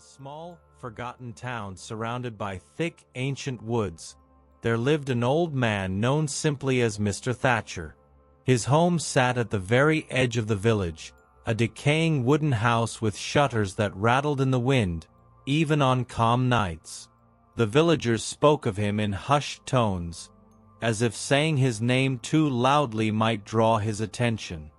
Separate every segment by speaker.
Speaker 1: a small, forgotten town surrounded by thick, ancient woods, there lived an old man known simply as Mr. Thatcher. His home sat at the very edge of the village, a decaying wooden house with shutters that rattled in the wind, even on calm nights. The villagers spoke of him in hushed tones, as if saying his name too loudly might draw his attention.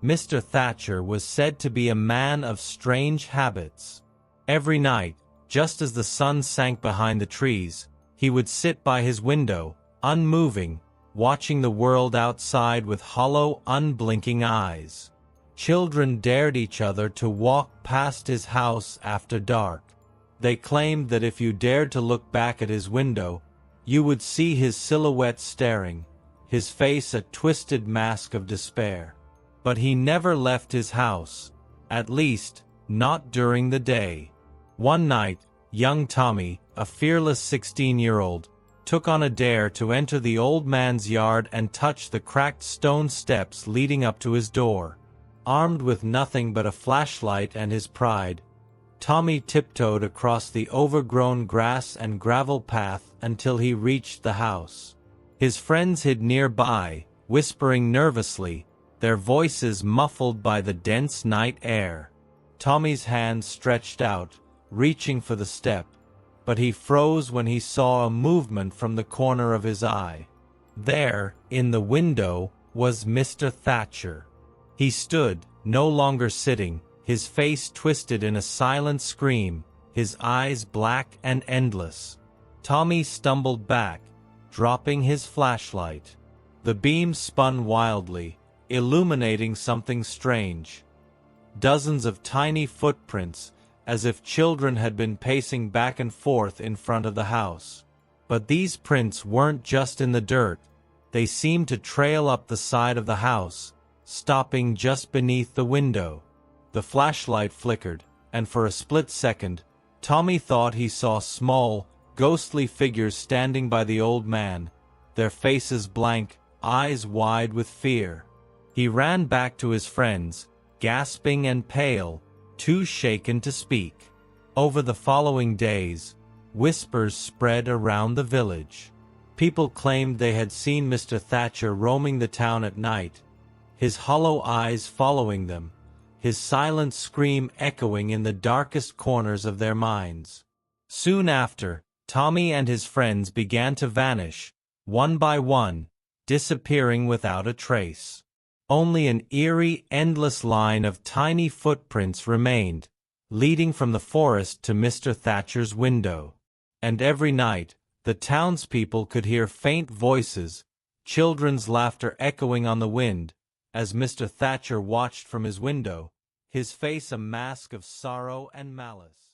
Speaker 1: Mr. Thatcher was said to be a man of strange habits. Every night, just as the sun sank behind the trees, he would sit by his window, unmoving, watching the world outside with hollow, unblinking eyes. Children dared each other to walk past his house after dark. They claimed that if you dared to look back at his window, you would see his silhouette staring, his face a twisted mask of despair. But he never left his house, at least, not during the day. One night, young Tommy, a fearless 16-year-old, took on a dare to enter the old man's yard and touch the cracked stone steps leading up to his door. Armed with nothing but a flashlight and his pride, Tommy tiptoed across the overgrown grass and gravel path until he reached the house. His friends hid nearby, whispering nervously, their voices muffled by the dense night air. Tommy's hand stretched out, reaching for the step, but he froze when he saw a movement from the corner of his eye. There, in the window, was Mr. Thatcher. He stood, no longer sitting, his face twisted in a silent scream, his eyes black and endless. Tommy stumbled back, dropping his flashlight. The beam spun wildly, illuminating something strange. Dozens of tiny footprints, as if children had been pacing back and forth in front of the house. But these prints weren't just in the dirt, they seemed to trail up the side of the house, stopping just beneath the window. The flashlight flickered, and for a split second, Tommy thought he saw small, ghostly figures standing by the old man, their faces blank, eyes wide with fear. He ran back to his friends, gasping and pale, too shaken to speak. Over the following days, whispers spread around the village. People claimed they had seen Mr. Thatcher roaming the town at night, his hollow eyes following them, his silent scream echoing in the darkest corners of their minds. Soon after, Tommy and his friends began to vanish, one by one, disappearing without a trace. Only an eerie, endless line of tiny footprints remained, leading from the forest to Mr. Thatcher's window. And every night, the townspeople could hear faint voices, children's laughter echoing on the wind, as Mr. Thatcher watched from his window, his face a mask of sorrow and malice.